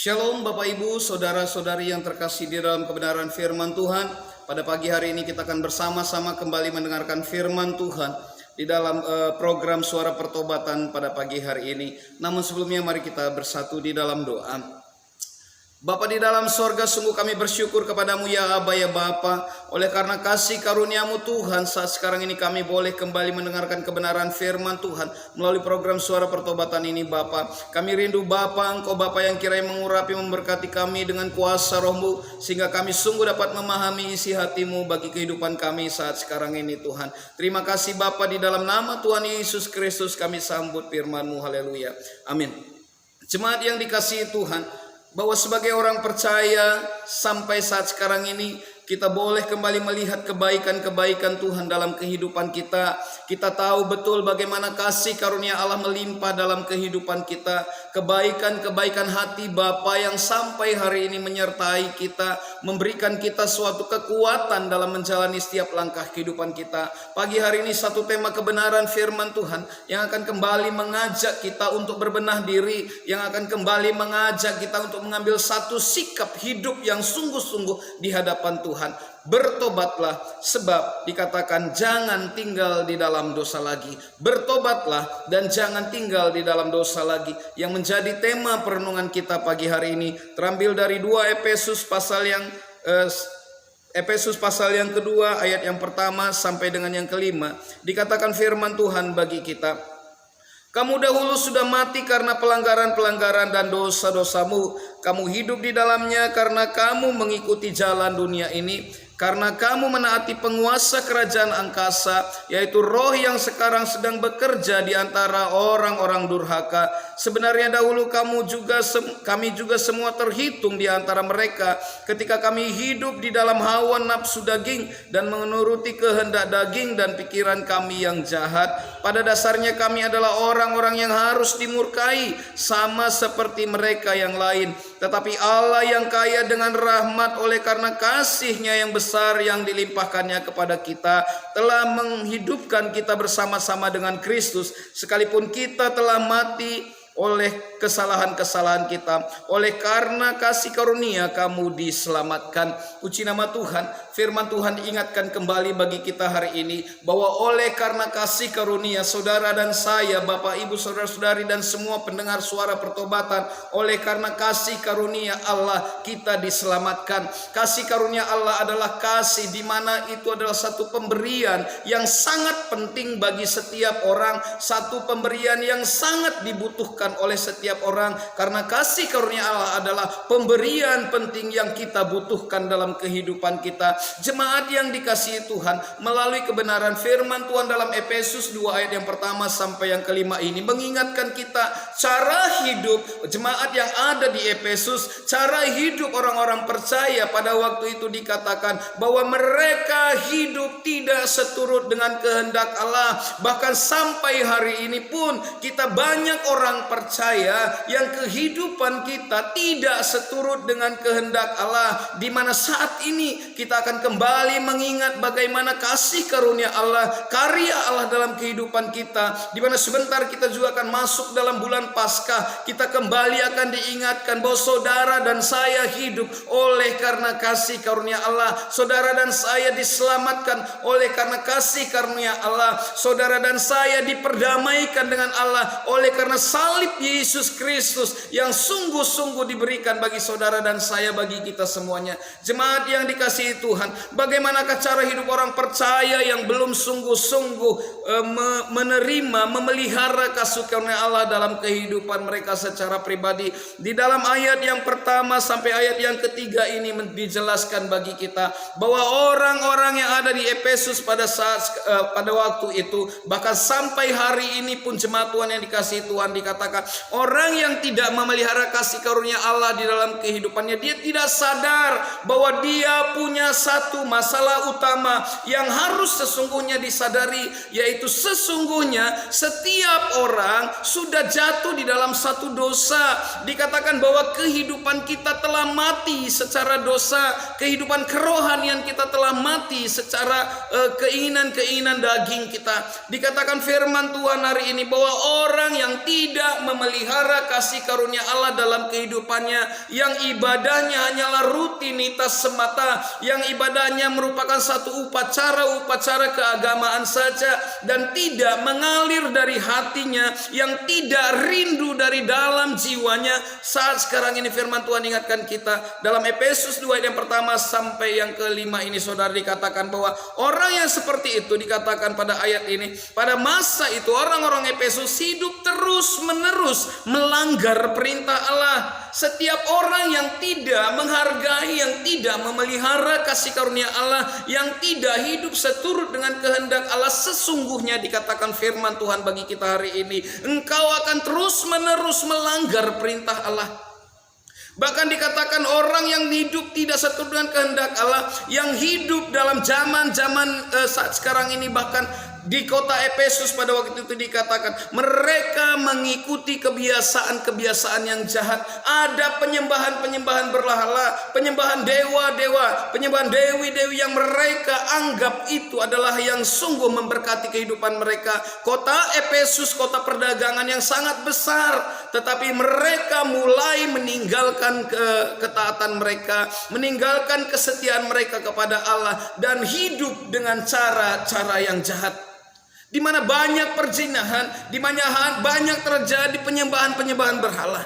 Shalom Bapak Ibu, saudara-saudari yang terkasih di dalam kebenaran firman Tuhan. Pada pagi hari ini kita akan bersama-sama kembali mendengarkan firman Tuhan di dalam program Suara Pertobatan pada pagi hari ini. Namun sebelumnya mari kita bersatu di dalam doa. Bapa di dalam sorga, sungguh kami bersyukur kepadamu ya Aba ya Bapa. Oleh karena kasih karuniamu Tuhan, saat sekarang ini kami boleh kembali mendengarkan kebenaran firman Tuhan melalui program Suara Pertobatan ini Bapa. Kami rindu Bapa, Engkau Bapa yang kiranya mengurapi memberkati kami dengan kuasa roh-Mu, sehingga kami sungguh dapat memahami isi hati-Mu bagi kehidupan kami saat sekarang ini Tuhan. Terima kasih Bapa, di dalam nama Tuhan Yesus Kristus kami sambut firman-Mu. Haleluya. Amin. Jemaat yang dikasihi Tuhan, bahwa sebagai orang percaya sampai saat sekarang ini kita boleh kembali melihat kebaikan-kebaikan Tuhan dalam kehidupan kita. Kita tahu betul bagaimana kasih karunia Allah melimpah dalam kehidupan kita. Kebaikan-kebaikan hati Bapa yang sampai hari ini menyertai kita, memberikan kita suatu kekuatan dalam menjalani setiap langkah kehidupan kita. Pagi hari ini satu tema kebenaran firman Tuhan yang akan kembali mengajak kita untuk berbenah diri, yang akan kembali mengajak kita untuk mengambil satu sikap hidup yang sungguh-sungguh di hadapan Tuhan. Bertobatlah, sebab dikatakan jangan tinggal di dalam dosa lagi. Bertobatlah dan jangan tinggal di dalam dosa lagi, yang menjadi tema perenungan kita pagi hari ini terambil dari 2 Efesus pasal yang kedua ayat yang pertama sampai dengan yang kelima. Dikatakan firman Tuhan bagi kita, kamu dahulu sudah mati karena pelanggaran-pelanggaran dan dosa-dosamu. Kamu hidup di dalamnya karena kamu mengikuti jalan dunia ini, karena kamu menaati penguasa kerajaan angkasa, yaitu roh yang sekarang sedang bekerja di antara orang-orang durhaka. Sebenarnya dahulu kami juga semua terhitung di antara mereka, ketika kami hidup di dalam hawa nafsu daging dan menuruti kehendak daging dan pikiran kami yang jahat. Pada dasarnya kami adalah orang-orang yang harus dimurkai, sama seperti mereka yang lain. Tetapi Allah yang kaya dengan rahmat oleh karena kasih-Nya yang besar yang dilimpahkannya kepada kita, telah menghidupkan kita bersama-sama dengan Kristus, sekalipun kita telah mati oleh kesalahan-kesalahan kita. Oleh karena kasih karunia kamu diselamatkan. Puji nama Tuhan. Firman Tuhan diingatkan kembali bagi kita hari ini, bahwa oleh karena kasih karunia saudara dan saya, Bapak Ibu saudara-saudari dan semua pendengar Suara Pertobatan, oleh karena kasih karunia Allah kita diselamatkan. Kasih karunia Allah adalah kasih di mana itu adalah satu pemberian yang sangat penting bagi setiap orang, satu pemberian yang sangat dibutuhkan oleh setiap orang, karena kasih karunia Allah adalah pemberian penting yang kita butuhkan dalam kehidupan kita. Jemaat yang dikasihi Tuhan, melalui kebenaran firman Tuhan dalam Efesus 2 ayat yang pertama sampai yang kelima ini mengingatkan kita cara hidup jemaat yang ada di Efesus. Cara hidup orang-orang percaya pada waktu itu dikatakan bahwa mereka hidup tidak seturut dengan kehendak Allah. Bahkan sampai hari ini pun kita banyak orang percaya yang kehidupan kita tidak seturut dengan kehendak Allah, di mana saat ini kita akan kembali mengingat bagaimana kasih karunia Allah, karya Allah dalam kehidupan kita, di mana sebentar kita juga akan masuk dalam bulan Paskah. Kita kembali akan diingatkan bahwa saudara dan saya hidup oleh karena kasih karunia Allah. Saudara dan saya diselamatkan oleh karena kasih karunia Allah. Saudara dan saya diperdamaikan dengan Allah oleh karena salib Yesus Kristus yang sungguh-sungguh diberikan bagi saudara dan saya, bagi kita semuanya. Jemaat yang dikasihi Tuhan, bagaimanakah cara hidup orang percaya yang belum sungguh-sungguh menerima, memelihara kasih karunia Allah dalam kehidupan mereka secara pribadi? Di dalam ayat yang pertama sampai ayat yang ketiga ini dijelaskan bagi kita bahwa orang-orang yang ada di Efesus pada waktu itu, bahkan sampai hari ini pun jemaat Tuhan yang dikasihi Tuhan, dikatakan orang yang tidak memelihara kasih karunia Allah di dalam kehidupannya, dia tidak sadar bahwa dia punya satu masalah utama yang harus sesungguhnya disadari, yaitu sesungguhnya setiap orang sudah jatuh di dalam satu dosa. Dikatakan bahwa kehidupan kita telah mati secara dosa, kehidupan kerohanian kita telah mati secara keinginan-keinginan daging kita. Dikatakan firman Tuhan hari ini bahwa orang yang tidak memelihara kasih karunia Allah dalam kehidupannya, yang ibadahnya hanyalah rutinitas semata, yang ibadahnya merupakan satu upacara keagamaan saja dan tidak mengalir dari hatinya, yang tidak rindu dari dalam jiwanya. Saat sekarang ini firman Tuhan ingatkan kita dalam Efesus 2 ayat yang pertama sampai yang kelima ini, saudara, dikatakan bahwa orang yang seperti itu, dikatakan pada ayat ini, pada masa itu orang-orang Efesus hidup terus menerus melanggar perintah Allah. Setiap orang yang tidak menghargai, yang tidak memelihara kasih karunia Allah, yang tidak hidup seturut dengan kehendak Allah, sesungguhnya dikatakan firman Tuhan bagi kita hari ini, engkau akan terus menerus melanggar perintah Allah. Bahkan dikatakan orang yang hidup tidak seturut dengan kehendak Allah, yang hidup dalam zaman-zaman saat sekarang ini, bahkan di kota Efesus pada waktu itu dikatakan mereka mengikuti kebiasaan-kebiasaan yang jahat. Ada penyembahan-penyembahan berhala, penyembahan dewa-dewa, penyembahan dewi-dewi yang mereka anggap itu adalah yang sungguh memberkati kehidupan mereka. Kota Efesus, kota perdagangan yang sangat besar, tetapi mereka mulai meninggalkan ketaatan mereka, meninggalkan kesetiaan mereka kepada Allah, dan hidup dengan cara-cara yang jahat, di mana banyak perzinahan, di mana banyak terjadi penyembahan-penyembahan berhala.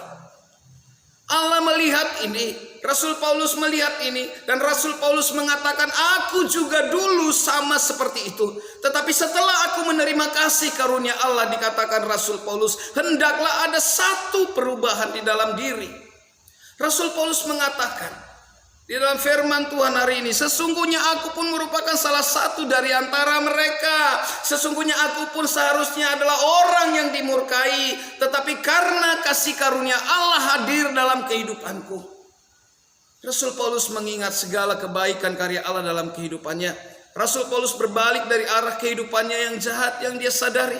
Allah melihat ini, Rasul Paulus melihat ini, dan Rasul Paulus mengatakan, aku juga dulu sama seperti itu. Tetapi setelah aku menerima kasih karunia Allah, dikatakan Rasul Paulus, hendaklah ada satu perubahan di dalam diri. Rasul Paulus mengatakan di dalam firman Tuhan hari ini, sesungguhnya aku pun merupakan salah satu dari antara mereka. Sesungguhnya aku pun seharusnya adalah orang yang dimurkai, tetapi karena kasih karunia Allah hadir dalam kehidupanku. Rasul Paulus mengingat segala kebaikan karya Allah dalam kehidupannya. Rasul Paulus berbalik dari arah kehidupannya yang jahat yang dia sadari.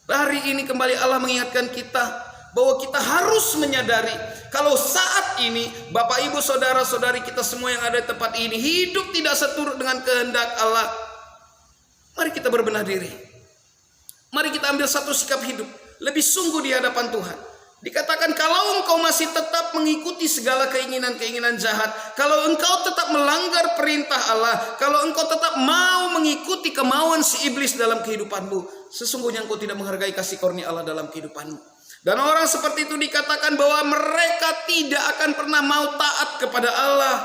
Hari ini kembali Allah mengingatkan kita bahwa kita harus menyadari kalau saat ini Bapak Ibu saudara-saudari kita semua yang ada di tempat ini hidup tidak seturut dengan kehendak Allah. Mari kita berbenah diri. Mari kita ambil satu sikap hidup lebih sungguh di hadapan Tuhan. Dikatakan kalau engkau masih tetap mengikuti segala keinginan-keinginan jahat, kalau engkau tetap melanggar perintah Allah, kalau engkau tetap mau mengikuti kemauan si iblis dalam kehidupanmu, sesungguhnya engkau tidak menghargai kasih karunia Allah dalam kehidupanmu. Dan orang seperti itu dikatakan bahwa mereka tidak akan pernah mau taat kepada Allah.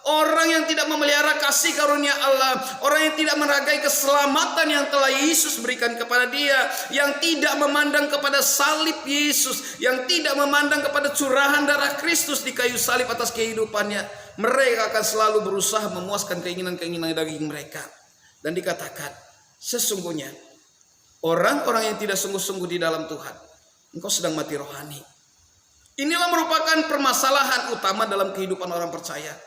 Orang yang tidak memelihara kasih karunia Allah, orang yang tidak menghargai keselamatan yang telah Yesus berikan kepada dia, yang tidak memandang kepada salib Yesus, yang tidak memandang kepada curahan darah Kristus di kayu salib atas kehidupannya, mereka akan selalu berusaha memuaskan keinginan-keinginan daging mereka. Dan dikatakan sesungguhnya orang-orang yang tidak sungguh-sungguh di dalam Tuhan, engkau sedang mati rohani. Inilah merupakan permasalahan utama dalam kehidupan orang percaya.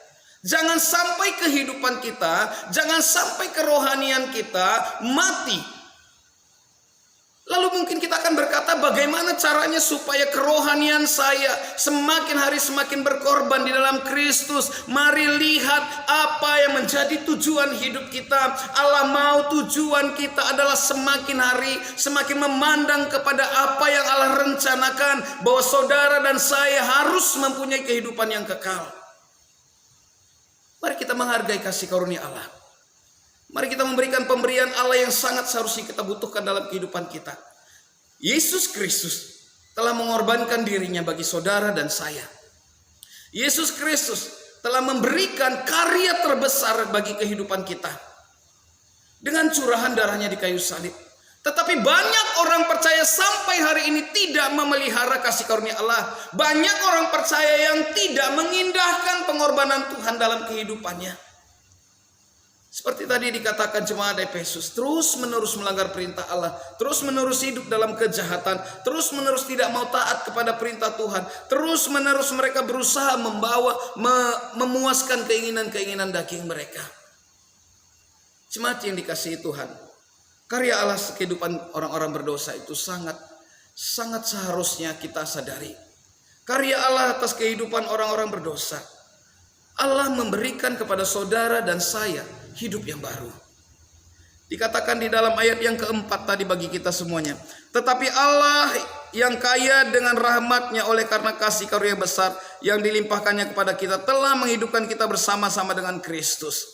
Jangan sampai kehidupan kita, jangan sampai kerohanian kita mati. Lalu mungkin kita akan berkata, bagaimana caranya supaya kerohanian saya semakin hari semakin berkorban di dalam Kristus. Mari lihat apa yang menjadi tujuan hidup kita. Allah mau tujuan kita adalah semakin hari semakin memandang kepada apa yang Allah rencanakan, bahwa saudara dan saya harus mempunyai kehidupan yang kekal. Mari kita menghargai kasih karunia Allah. Mari kita memberikan pemberian Allah yang sangat seharusnya kita butuhkan dalam kehidupan kita. Yesus Kristus telah mengorbankan dirinya bagi saudara dan saya. Yesus Kristus telah memberikan karya terbesar bagi kehidupan kita dengan curahan darahnya di kayu salib. Tetapi banyak orang percaya sampai hari ini tidak memelihara kasih karunia Allah. Banyak orang percaya yang tidak mengindahkan pengorbanan Tuhan dalam kehidupannya. Seperti tadi dikatakan jemaat Efesus, terus menerus melanggar perintah Allah, terus menerus hidup dalam kejahatan, terus menerus tidak mau taat kepada perintah Tuhan, terus menerus mereka berusaha memuaskan keinginan-keinginan daging mereka. Jemaat yang dikasihi Tuhan, karya Allah kehidupan orang-orang berdosa itu sangat seharusnya kita sadari. Karya Allah atas kehidupan orang-orang berdosa. Allah memberikan kepada saudara dan saya hidup yang baru. Dikatakan di dalam ayat yang keempat tadi bagi kita semuanya. Tetapi Allah yang kaya dengan rahmatnya oleh karena kasih karunia besar yang dilimpahkannya kepada kita telah menghidupkan kita bersama-sama dengan Kristus.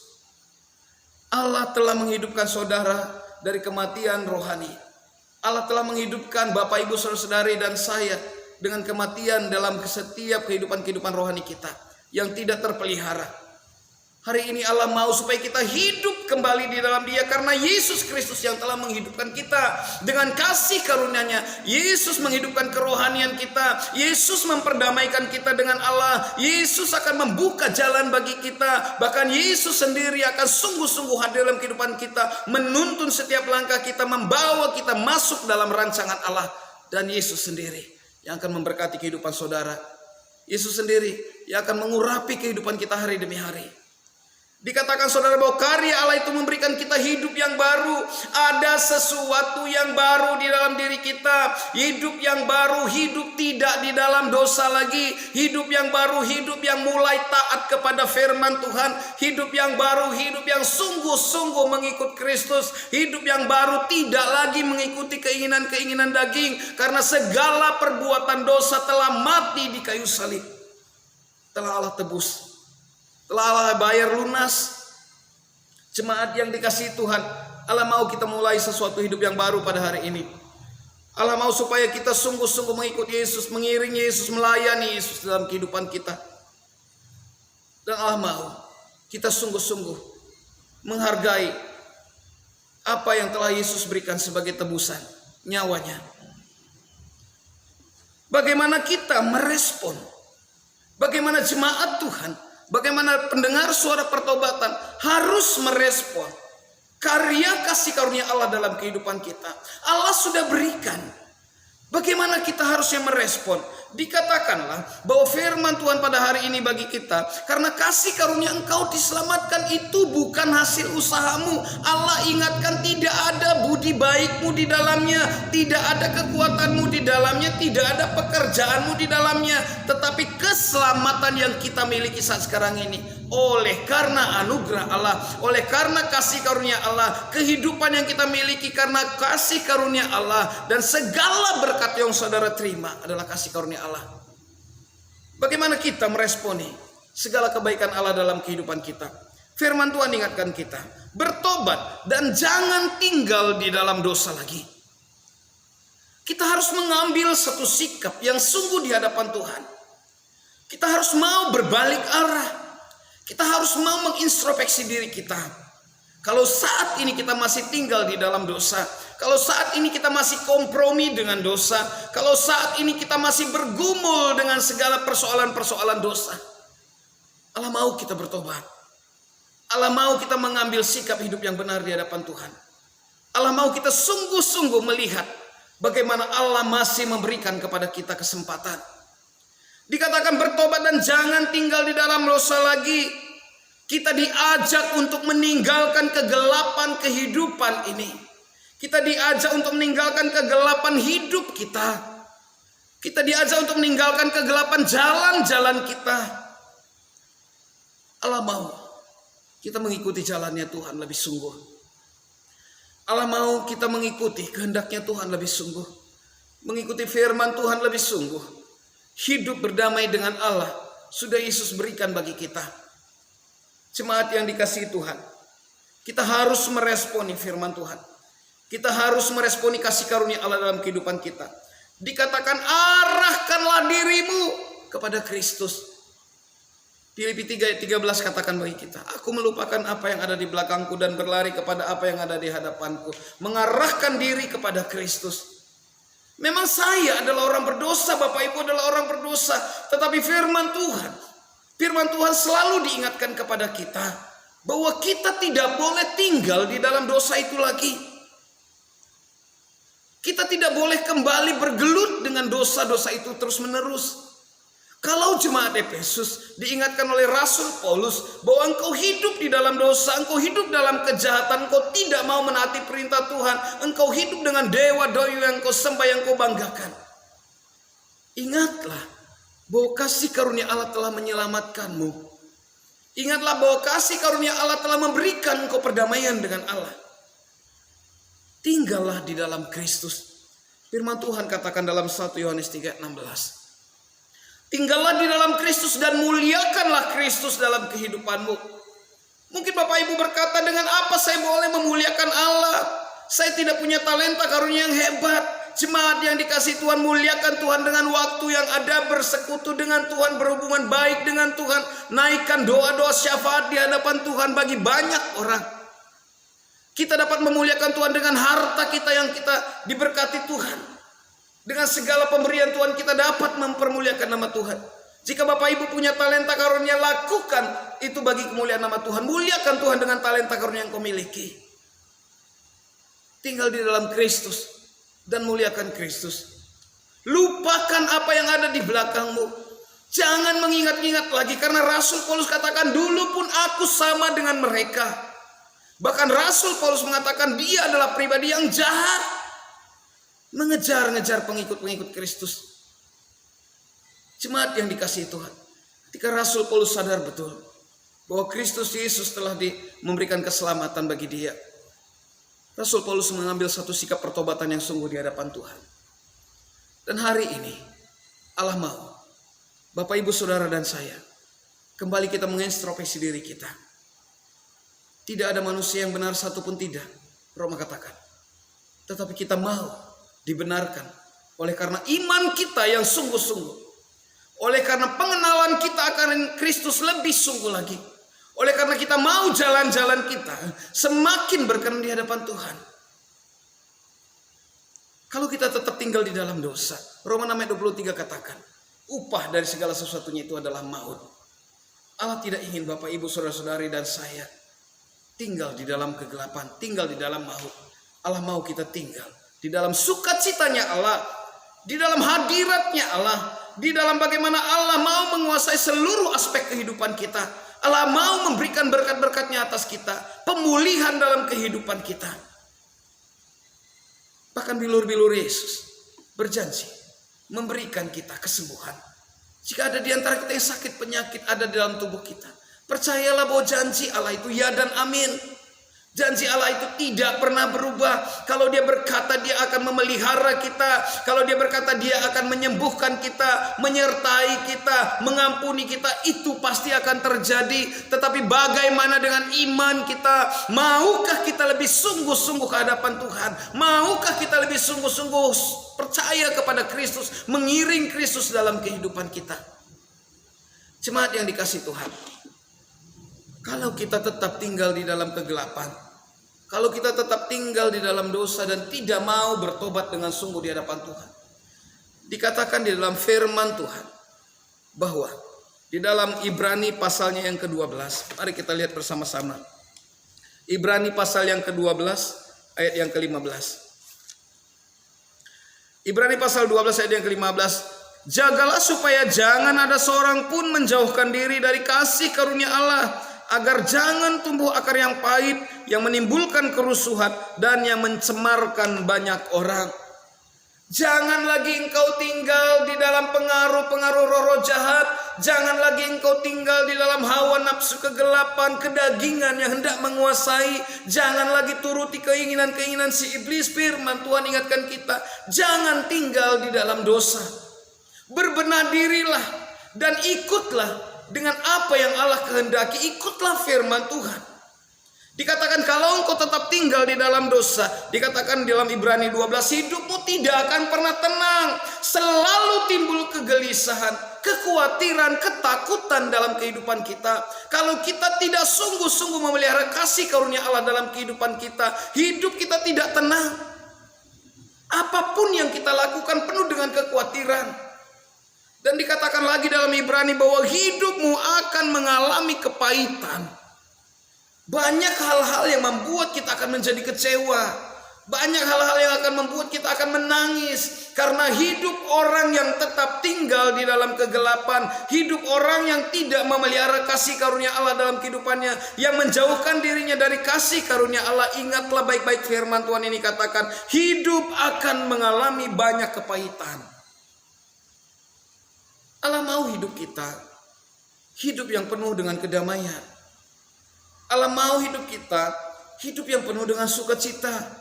Allah telah menghidupkan saudara dari kematian rohani. Allah telah menghidupkan Bapak Ibu Saudara-saudari dan saya dengan kematian dalam setiap kehidupan rohani kita yang tidak terpelihara. Hari ini Allah mau supaya kita hidup kembali di dalam Dia karena Yesus Kristus yang telah menghidupkan kita dengan kasih karunia-Nya. Yesus menghidupkan kerohanian kita. Yesus memperdamaikan kita dengan Allah. Yesus akan membuka jalan bagi kita. Bahkan Yesus sendiri akan sungguh-sungguh hadir dalam kehidupan kita, menuntun setiap langkah kita, membawa kita masuk dalam rancangan Allah. Dan Yesus sendiri yang akan memberkati kehidupan saudara. Yesus sendiri yang akan mengurapi kehidupan kita hari demi hari. Dikatakan saudara bahwa karya Allah itu memberikan kita hidup yang baru. Ada sesuatu yang baru di dalam diri kita. Hidup yang baru, hidup tidak di dalam dosa lagi. Hidup yang baru, hidup yang mulai taat kepada firman Tuhan. Hidup yang baru, hidup yang sungguh-sungguh mengikut Kristus. Hidup yang baru tidak lagi mengikuti keinginan-keinginan daging. Karena segala perbuatan dosa telah mati di kayu salib. Telah Allah tebus. Telah Allah bayar lunas. Jemaat yang dikasihi Tuhan, Allah mau kita mulai sesuatu hidup yang baru pada hari ini. Allah mau supaya kita sungguh-sungguh mengikuti Yesus, mengiringi Yesus, melayani Yesus dalam kehidupan kita. Dan Allah mau kita sungguh-sungguh menghargai apa yang telah Yesus berikan sebagai tebusan nyawanya. Bagaimana kita merespon? Bagaimana jemaat Tuhan, bagaimana pendengar suara pertobatan harus merespon karya kasih karunia Allah dalam kehidupan kita. Allah sudah berikan. Bagaimana kita harusnya merespon? Dikatakanlah bahwa firman Tuhan pada hari ini bagi kita, karena kasih karunia engkau diselamatkan itu bukan hasil usahamu. Allah ingatkan tidak ada budi baikmu di dalamnya, tidak ada kekuatanmu di dalamnya, tidak ada pekerjaanmu di dalamnya, tetapi keselamatan yang kita miliki saat sekarang ini oleh karena anugerah Allah, oleh karena kasih karunia Allah, kehidupan yang kita miliki karena kasih karunia Allah, dan segala berkat yang saudara terima adalah kasih karunia Allah. Bagaimana kita meresponi segala kebaikan Allah dalam kehidupan kita? Firman Tuhan ingatkan kita, bertobat dan jangan tinggal di dalam dosa lagi. Kita harus mengambil satu sikap yang sungguh di hadapan Tuhan. Kita harus mau berbalik arah. Kita harus mau mengintrospeksi diri kita. Kalau saat ini kita masih tinggal di dalam dosa, kalau saat ini kita masih kompromi dengan dosa, kalau saat ini kita masih bergumul dengan segala persoalan-persoalan dosa, Allah mau kita bertobat. Allah mau kita mengambil sikap hidup yang benar di hadapan Tuhan. Allah mau kita sungguh-sungguh melihat bagaimana Allah masih memberikan kepada kita kesempatan. Dikatakan bertobat dan jangan tinggal di dalam dosa lagi. Kita diajak untuk meninggalkan kegelapan kehidupan ini. Kita diajak untuk meninggalkan kegelapan hidup kita. Kita diajak untuk meninggalkan kegelapan jalan-jalan kita. Allah mau kita mengikuti jalannya Tuhan lebih sungguh. Allah mau kita mengikuti kehendaknya Tuhan lebih sungguh. Mengikuti firman Tuhan lebih sungguh. Hidup berdamai dengan Allah sudah Yesus berikan bagi kita. Jemaat yang dikasihi Tuhan, kita harus meresponi firman Tuhan. Kita harus meresponi kasih karunia Allah dalam kehidupan kita. Dikatakan arahkanlah dirimu kepada Kristus. Filipi 3 ayat 13 katakan bagi kita, aku melupakan apa yang ada di belakangku dan berlari kepada apa yang ada di hadapanku. Mengarahkan diri kepada Kristus. Memang saya adalah orang berdosa, Bapak Ibu adalah orang berdosa. Tetapi firman Tuhan selalu diingatkan kepada kita bahwa kita tidak boleh tinggal di dalam dosa itu lagi. Kita tidak boleh kembali bergelut dengan dosa-dosa itu terus menerus. Kalau jemaat Efesus diingatkan oleh Rasul Paulus bahwa engkau hidup di dalam dosa, engkau hidup dalam kejahatan, engkau tidak mau menaati perintah Tuhan, engkau hidup dengan dewa-dewa yang engkau sembah, yang engkau banggakan. Ingatlah bahwa kasih karunia Allah telah menyelamatkanmu. Ingatlah bahwa kasih karunia Allah telah memberikan engkau perdamaian dengan Allah. Tinggallah di dalam Kristus. Firman Tuhan katakan dalam 1 Yohanes 3:16. Tinggallah di dalam Kristus dan muliakanlah Kristus dalam kehidupanmu. Mungkin Bapak Ibu berkata, dengan apa saya boleh memuliakan Allah? Saya tidak punya talenta karunia yang hebat. Jemaat yang dikasihi Tuhan, muliakan Tuhan dengan waktu yang ada, bersekutu dengan Tuhan, berhubungan baik dengan Tuhan. Naikkan doa-doa syafaat di hadapan Tuhan bagi banyak orang. Kita dapat memuliakan Tuhan dengan harta kita yang kita diberkati Tuhan. Dengan segala pemberian Tuhan kita dapat mempermuliakan nama Tuhan. Jika Bapak Ibu punya talenta karunia, lakukan itu bagi kemuliaan nama Tuhan. Muliakan Tuhan dengan talenta karunia yang kau miliki. Tinggal di dalam Kristus dan muliakan Kristus. Lupakan apa yang ada di belakangmu. Jangan mengingat-ingat lagi, karena Rasul Paulus katakan, dulu pun aku sama dengan mereka. Bahkan Rasul Paulus mengatakan dia adalah pribadi yang jahat, mengejar-ngejar pengikut-pengikut Kristus. Jemaat yang dikasihi Tuhan, ketika Rasul Paulus sadar betul bahwa Kristus Yesus telah memberikan keselamatan bagi dia, Rasul Paulus mengambil satu sikap pertobatan yang sungguh di hadapan Tuhan. Dan hari ini Allah mau Bapak Ibu Saudara dan saya kembali kita mengintrospeksi diri kita. Tidak ada manusia yang benar satupun, tidak, Roma katakan. Tetapi kita mau dibenarkan oleh karena iman kita yang sungguh-sungguh, oleh karena pengenalan kita akan Kristus lebih sungguh lagi, oleh karena kita mau jalan-jalan kita semakin berkenan di hadapan Tuhan. Kalau kita tetap tinggal di dalam dosa, Roma 6:23 katakan, upah dari segala sesuatunya itu adalah maut. Allah tidak ingin Bapak Ibu Saudara-saudari dan saya tinggal di dalam kegelapan, tinggal di dalam maut. Allah mau kita tinggal di dalam sukacitanya Allah, di dalam hadiratnya Allah, di dalam bagaimana Allah mau menguasai seluruh aspek kehidupan kita. Allah mau memberikan berkat-berkatnya atas kita, pemulihan dalam kehidupan kita. Bahkan bilur-bilur Yesus berjanji memberikan kita kesembuhan. Jika ada di antara kita yang sakit penyakit ada di dalam tubuh kita, percayalah bahwa janji Allah itu ya dan amin. Janji Allah itu tidak pernah berubah. Kalau dia berkata dia akan memelihara kita, kalau dia berkata dia akan menyembuhkan kita, menyertai kita, mengampuni kita, itu pasti akan terjadi. Tetapi bagaimana dengan iman kita? Maukah kita lebih sungguh-sungguh ke hadapan Tuhan? Maukah kita lebih sungguh-sungguh percaya kepada Kristus, mengiring Kristus dalam kehidupan kita? Jemaat yang dikasihi Tuhan, kalau kita tetap tinggal di dalam kegelapan, kalau kita tetap tinggal di dalam dosa dan tidak mau bertobat dengan sungguh di hadapan Tuhan, dikatakan di dalam firman Tuhan bahwa di dalam Ibrani pasalnya yang ke-12, mari kita lihat bersama-sama. Ibrani pasal yang ke-12 ayat yang ke-15. Ibrani pasal 12 ayat yang ke-15. Jagalah supaya jangan ada seorang pun menjauhkan diri dari kasih karunia Allah, agar jangan tumbuh akar yang pahit yang menimbulkan kerusuhan dan yang mencemarkan banyak orang. Jangan lagi engkau tinggal di dalam pengaruh-pengaruh roh-roh jahat. Jangan lagi engkau tinggal di dalam hawa nafsu kegelapan, kedagingan yang hendak menguasai. Jangan lagi turuti keinginan-keinginan si iblis. Firman Tuhan ingatkan kita, jangan tinggal di dalam dosa. Berbenah dirilah dan ikutlah dengan apa yang Allah kehendaki. Ikutlah firman Tuhan. Dikatakan kalau engkau tetap tinggal di dalam dosa, dikatakan dalam Ibrani 12, hidupmu tidak akan pernah tenang. Selalu timbul kegelisahan, kekhawatiran, ketakutan dalam kehidupan kita. Kalau kita tidak sungguh-sungguh memelihara kasih karunia Allah dalam kehidupan kita, hidup kita tidak tenang. Apapun yang kita lakukan penuh dengan kekhawatiran. Dan dikatakan lagi dalam Ibrani bahwa hidupmu akan mengalami kepahitan. Banyak hal-hal yang membuat kita akan menjadi kecewa. Banyak hal-hal yang akan membuat kita akan menangis. Karena hidup orang yang tetap tinggal di dalam kegelapan, hidup orang yang tidak memelihara kasih karunia Allah dalam kehidupannya, yang menjauhkan dirinya dari kasih karunia Allah. Ingatlah baik-baik firman Tuhan ini katakan, hidup akan mengalami banyak kepahitan. Allah mau hidup kita hidup yang penuh dengan kedamaian. Allah mau hidup kita hidup yang penuh dengan sukacita.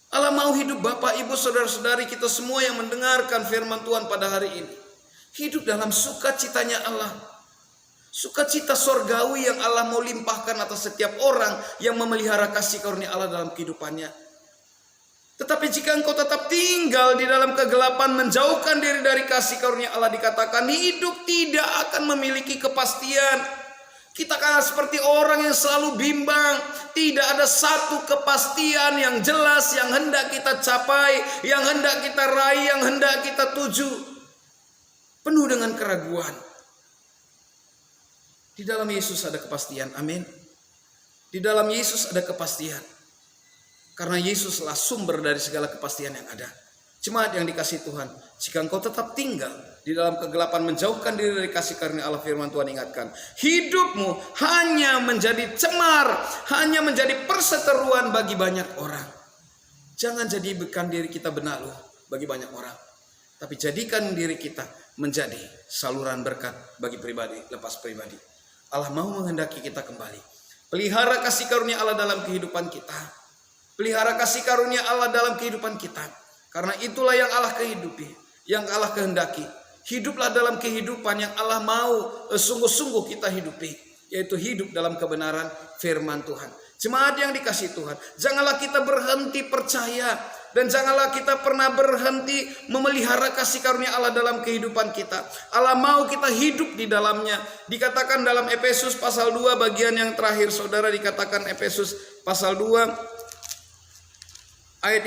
Allah mau hidup Bapak, Ibu, Saudara-saudari kita semua yang mendengarkan firman Tuhan pada hari ini hidup dalam sukacitanya Allah. Sukacita sorgawi yang Allah mau limpahkan atas setiap orang yang memelihara kasih karunia Allah dalam kehidupannya. Tetapi jika engkau tetap tinggal di dalam kegelapan, menjauhkan diri dari kasih karunia Allah, dikatakan hidup tidak akan memiliki kepastian. Kita akan seperti orang yang selalu bimbang. Tidak ada satu kepastian yang jelas yang hendak kita capai, yang hendak kita raih, yang hendak kita tuju. Penuh dengan keraguan. Di dalam Yesus ada kepastian. Amin. Di dalam Yesus ada kepastian. Karena Yesuslah sumber dari segala kepastian yang ada. Jemaat yang dikasihi Tuhan, jika engkau tetap tinggal di dalam kegelapan, menjauhkan diri dari kasih karunia Allah, firman Tuhan ingatkan, hidupmu hanya menjadi cemar, hanya menjadi perseteruan bagi banyak orang. Jangan jadikan diri kita benalu bagi banyak orang, tapi jadikan diri kita menjadi saluran berkat bagi pribadi lepas pribadi. Allah mau menghendaki kita kembali. Pelihara kasih karunia Allah dalam kehidupan kita. Pelihara kasih karunia Allah dalam kehidupan kita. Karena itulah yang Allah kehidupi, yang Allah kehendaki. Hiduplah dalam kehidupan yang Allah mau sungguh-sungguh kita hidupi, yaitu hidup dalam kebenaran firman Tuhan. Jemaat yang dikasihi Tuhan, janganlah kita berhenti percaya, dan janganlah kita pernah berhenti memelihara kasih karunia Allah dalam kehidupan kita. Allah mau kita hidup di dalamnya. Dikatakan dalam Efesus pasal 2 bagian yang terakhir, saudara, dikatakan Efesus pasal 2 ayat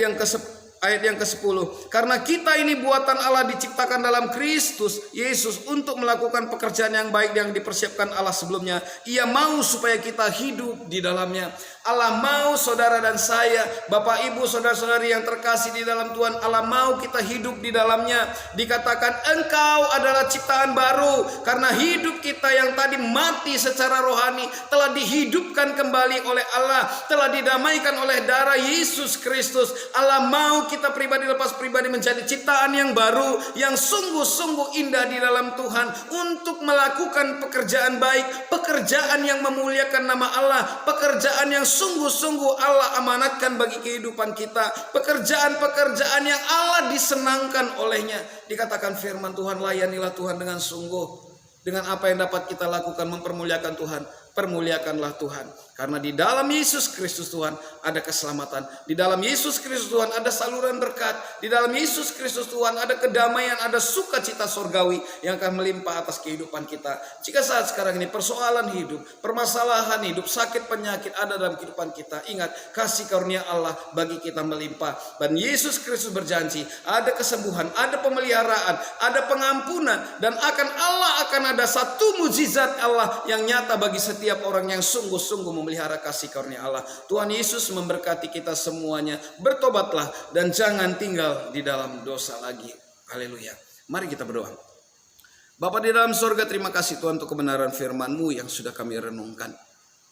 yang ke-10. Karena kita ini buatan Allah, diciptakan dalam Kristus Yesus untuk melakukan pekerjaan yang baik yang dipersiapkan Allah sebelumnya. Ia mau supaya kita hidup di dalamnya. Allah mau saudara dan saya, Bapak, Ibu, saudara-saudari yang terkasih di dalam Tuhan, Allah mau kita hidup di dalamnya. Dikatakan engkau adalah ciptaan baru, karena hidup kita yang tadi mati secara rohani telah dihidupkan kembali oleh Allah, telah didamaikan oleh darah Yesus Kristus. Allah mau kita pribadi lepas pribadi menjadi ciptaan yang baru, yang sungguh-sungguh indah di dalam Tuhan, untuk melakukan pekerjaan baik, pekerjaan yang memuliakan nama Allah, pekerjaan yang sungguh-sungguh Allah amanatkan bagi kehidupan kita, pekerjaan-pekerjaan yang Allah disenangkan olehnya. Dikatakan firman Tuhan, layanilah Tuhan dengan sungguh. Dengan apa yang dapat kita lakukan mempermuliakan Tuhan, permuliakanlah Tuhan. Karena di dalam Yesus Kristus Tuhan ada keselamatan. Di dalam Yesus Kristus Tuhan ada saluran berkat. Di dalam Yesus Kristus Tuhan ada kedamaian, ada sukacita sorgawi yang akan melimpah atas kehidupan kita. Jika saat sekarang ini persoalan hidup, permasalahan hidup, sakit, penyakit ada dalam kehidupan kita, ingat, kasih karunia Allah bagi kita melimpah. Dan Yesus Kristus berjanji ada kesembuhan, ada pemeliharaan, ada pengampunan, dan Allah akan ada satu mujizat Allah yang nyata bagi setiap orang yang sungguh-sungguh memelihara kasih karunia Allah. Tuhan Yesus memberkati kita semuanya. Bertobatlah dan jangan tinggal di dalam dosa lagi. Haleluya. Mari kita berdoa. Bapa di dalam sorga, terima kasih Tuhan untuk kebenaran firman-Mu yang sudah kami renungkan.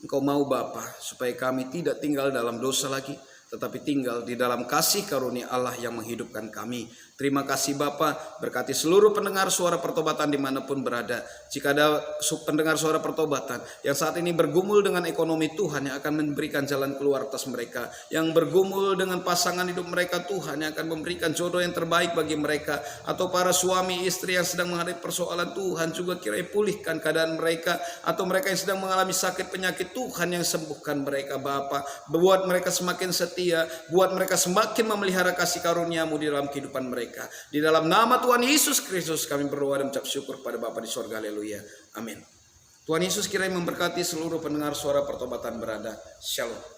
Engkau mau Bapa supaya kami tidak tinggal dalam dosa lagi, tetapi tinggal di dalam kasih karunia Allah yang menghidupkan kami. Terima kasih Bapa, berkati seluruh pendengar suara pertobatan dimanapun berada. Jika ada pendengar suara pertobatan yang saat ini bergumul dengan ekonomi, Tuhan yang akan memberikan jalan keluar atas mereka. Yang bergumul dengan pasangan hidup mereka, Tuhan yang akan memberikan jodoh yang terbaik bagi mereka. Atau para suami istri yang sedang menghadapi persoalan, Tuhan juga kiranya pulihkan keadaan mereka. Atau mereka yang sedang mengalami sakit penyakit, Tuhan yang sembuhkan mereka Bapa. Buat mereka semakin setia, buat mereka semakin memelihara kasih karunia-Mu di dalam kehidupan mereka. Di dalam nama Tuhan Yesus Kristus kami berdoa dan mengucap syukur pada Bapa di sorga. Haleluya. Amin. Tuhan Yesus kiranya memberkati seluruh pendengar suara pertobatan berada. Shalom.